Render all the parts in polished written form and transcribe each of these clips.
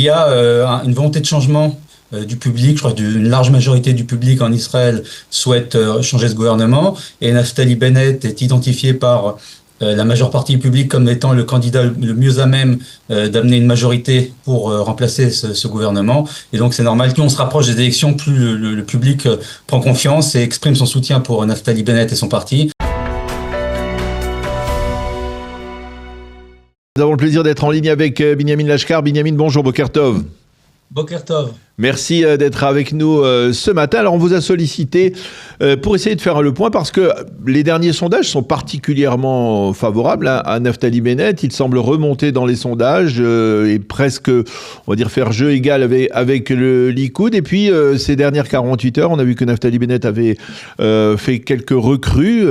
y a une volonté de changement du public. Je crois qu'une large majorité du public en Israël souhaite changer ce gouvernement. Et Naftali Bennett est identifié par la majeure partie du public comme étant le candidat le mieux à même d'amener une majorité pour remplacer ce gouvernement. Et donc c'est normal, plus on se rapproche des élections, plus le public prend confiance et exprime son soutien pour Naftali Bennett et son parti. Nous avons le plaisir d'être en ligne avec Binyamin Lashkar. Binyamin, bonjour, Boker Tov. Boker Tov. Merci d'être avec nous ce matin. Alors, on vous a sollicité pour essayer de faire le point parce que les derniers sondages sont particulièrement favorables à Naftali Bennett. Il semble remonter dans les sondages et presque, on va dire, faire jeu égal avec le Likoud. Et puis, ces dernières 48 heures, on a vu que Naftali Bennett avait fait quelques recrues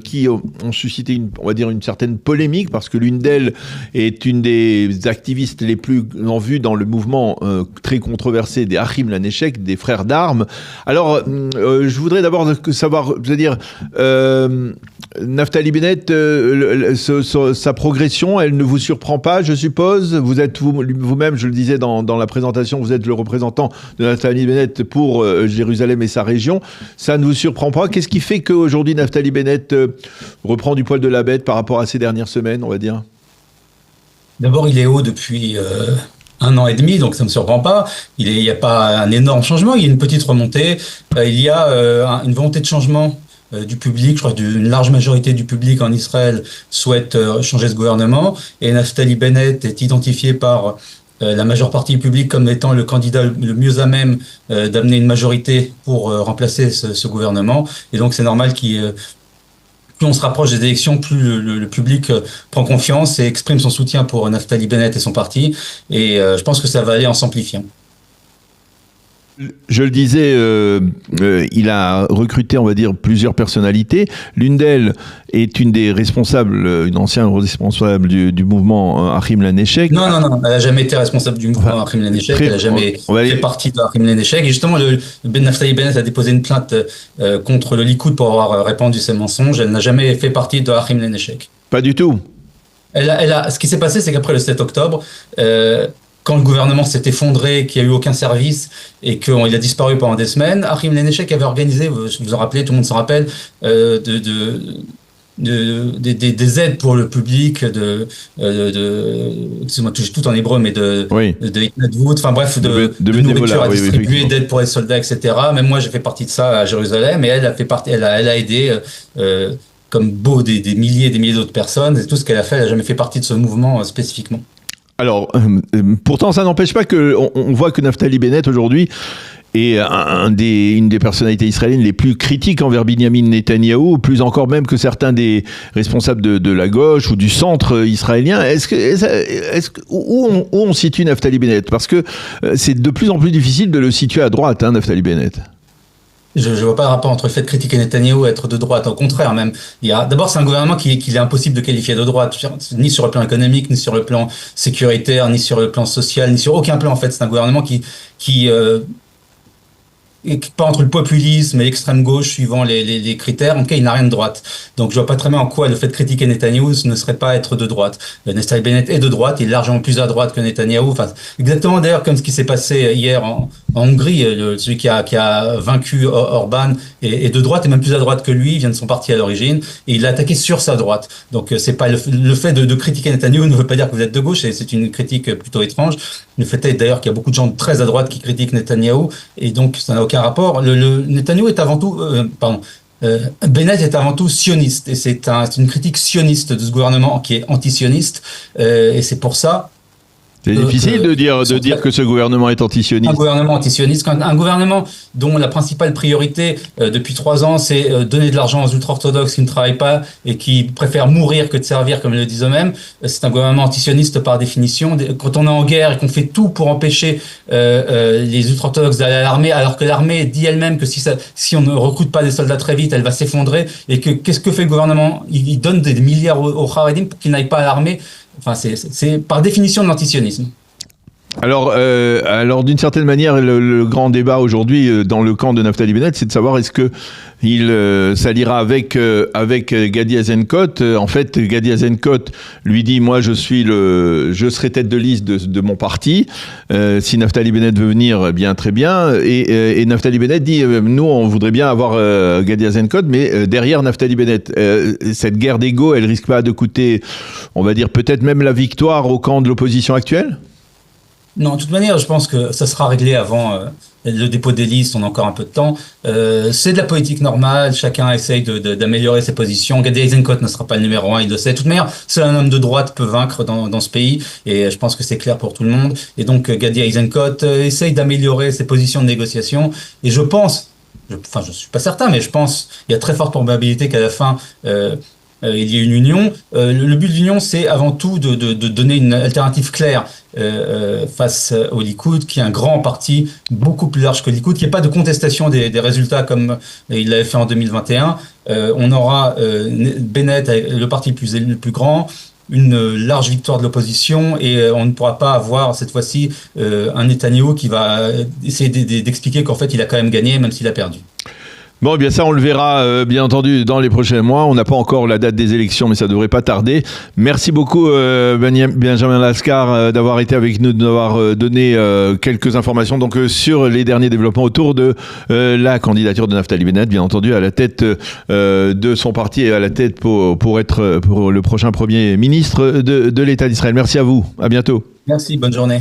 qui ont suscité, on va dire, une certaine polémique parce que l'une d'elles est une des activistes les plus en vue dans le mouvement très controversé des Achim Laneshek, des frères d'armes. Alors, je voudrais d'abord savoir, c'est-à-dire, Naftali Bennett, sa progression, elle ne vous surprend pas, je suppose. Vous êtes vous-même, je le disais dans la présentation, vous êtes le représentant de Naftali Bennett pour Jérusalem et sa région. Ça ne vous surprend pas? Qu'est-ce qui fait qu'aujourd'hui Naftali Bennett reprend du poil de la bête par rapport à ces dernières semaines, on va dire? D'abord, il est haut depuis 1 an et demi, donc ça ne me surprend pas. Il n'y a pas un énorme changement, il y a une petite remontée. Il y a une volonté de changement du public. Je crois qu'une large majorité du public en Israël souhaite changer ce gouvernement. Et Naftali Bennett est identifié par la majeure partie du public comme étant le candidat le mieux à même d'amener une majorité pour remplacer ce gouvernement. Et donc c'est normal plus on se rapproche des élections, plus le public prend confiance et exprime son soutien pour Naftali Bennett et son parti. Et je pense que ça va aller en s'amplifiant. Je le disais, il a recruté, on va dire, plusieurs personnalités. L'une d'elles est une des responsables, une ancienne responsable du mouvement Achim Laneshek. Non, elle n'a jamais été responsable du mouvement Achim Laneshek. Elle n'a jamais fait partie de Achim Laneshek. Et justement, Naftali Bennett a déposé une plainte contre le Likoud pour avoir répandu ces mensonges. Elle n'a jamais fait partie de Achim Laneshek. Pas du tout. Ce qui s'est passé, c'est qu'après le 7 octobre, quand le gouvernement s'est effondré, qu'il n'y a eu aucun service et qu'il a disparu pendant des semaines, Achim Laneshek avait organisé, vous vous en rappelez, tout le monde s'en rappelle, des aides pour le public, excusez-moi, je tout en hébreu, mais de enfin bref, de nourriture à distribuer, d'aide pour les soldats, etc. Même moi, j'ai fait partie de ça à Jérusalem, et elle a fait partie, elle a aidé, comme des milliers et des milliers d'autres personnes. Et tout ce qu'elle a fait, elle n'a jamais fait partie de ce mouvement spécifiquement. Alors, pourtant, ça n'empêche pas qu'on voit que Naftali Bennett, aujourd'hui, est une des personnalités israéliennes les plus critiques envers Binyamin Netanyahou, plus encore même que certains des responsables de la gauche ou du centre israélien. Où on situe Naftali Bennett? Parce que c'est de plus en plus difficile de le situer à droite, Naftali Bennett. Je ne vois pas de rapport entre le fait de critiquer Netanyahou et être de droite. Au contraire, même. D'abord, c'est un gouvernement qu'il est impossible de qualifier de droite, ni sur le plan économique, ni sur le plan sécuritaire, ni sur le plan social, ni sur aucun plan. En fait, c'est un gouvernement qui pas entre le populisme et l'extrême gauche suivant les critères. En tout cas, il n'a rien de droite. Donc, je vois pas très bien en quoi le fait de critiquer Netanyahou ne serait pas être de droite. Naftali Bennett est de droite, il est largement plus à droite que Netanyahou. Enfin, exactement d'ailleurs comme ce qui s'est passé hier en Hongrie. Celui qui a vaincu Orban est de droite et même plus à droite que lui. Il vient de son parti à l'origine et il l'a attaqué sur sa droite. Donc, c'est pas le fait de critiquer Netanyahou ne veut pas dire que vous êtes de gauche. Et c'est une critique plutôt étrange. Le fait est d'ailleurs qu'il y a beaucoup de gens très à droite qui critiquent Netanyahou et donc ça n'a aucun rapport. Netanyahou est avant tout, Bennett est avant tout sioniste et c'est une critique sioniste de ce gouvernement qui est anti-sioniste et c'est pour ça. C'est difficile de dire que ce gouvernement est antisioniste. Un gouvernement antisioniste, un gouvernement dont la principale priorité depuis 3 ans, c'est donner de l'argent aux ultra-orthodoxes qui ne travaillent pas et qui préfèrent mourir que de servir, comme ils le disent eux-mêmes. C'est un gouvernement antisioniste par définition. Quand on est en guerre et qu'on fait tout pour empêcher les ultra-orthodoxes d'aller à l'armée, alors que l'armée dit elle-même que si on ne recrute pas des soldats très vite, elle va s'effondrer, et qu'est-ce que fait le gouvernement? Il donne des milliards aux Haredim pour qu'ils n'aillent pas à l'armée. Enfin, c'est par définition de l'antisionisme. Alors d'une certaine manière, le grand débat aujourd'hui dans le camp de Naftali Bennett, c'est de savoir est-ce que il s'alliera avec Gadi Eisenkot. En fait, Gadi Eisenkot lui dit moi je serai tête de liste de mon parti. Si Naftali Bennett veut venir, eh bien très bien. Et Naftali Bennett dit nous on voudrait bien avoir Gadi Eisenkot, mais derrière Naftali Bennett, cette guerre d'ego, elle risque pas de coûter, on va dire peut-être même la victoire au camp de l'opposition actuelle? Non, de toute manière, je pense que ça sera réglé avant le dépôt des listes, on a encore un peu de temps. C'est de la politique normale, chacun essaye d'améliorer ses positions. Gadi Eisenkot ne sera pas le numéro 1, il le sait. De toute manière, seul un homme de droite peut vaincre dans ce pays, et je pense que c'est clair pour tout le monde. Et donc, Gadi Eisenkot essaye d'améliorer ses positions de négociation, et je pense, je suis pas certain, mais je pense, il y a très forte probabilité qu'à la fin, il y ait une union. Le but de l'union, c'est avant tout de donner une alternative claire face au Likoud, qui est un grand parti beaucoup plus large que le Likoud, qui n'y a pas de contestation des résultats comme il l'avait fait en 2021. On aura Bennett, le parti le plus grand, une large victoire de l'opposition, et on ne pourra pas avoir cette fois-ci un Netanyahou qui va essayer d'expliquer qu'en fait il a quand même gagné même s'il a perdu. Bon, eh bien ça, on le verra, bien entendu, dans les prochains mois. On n'a pas encore la date des élections, mais ça devrait pas tarder. Merci beaucoup, Benjamin Lascar, d'avoir été avec nous, d'avoir donné quelques informations donc sur les derniers développements autour de la candidature de Naftali Bennett, bien entendu, à la tête de son parti et à la tête pour le prochain Premier ministre de l'État d'Israël. Merci à vous. À bientôt. Merci, bonne journée.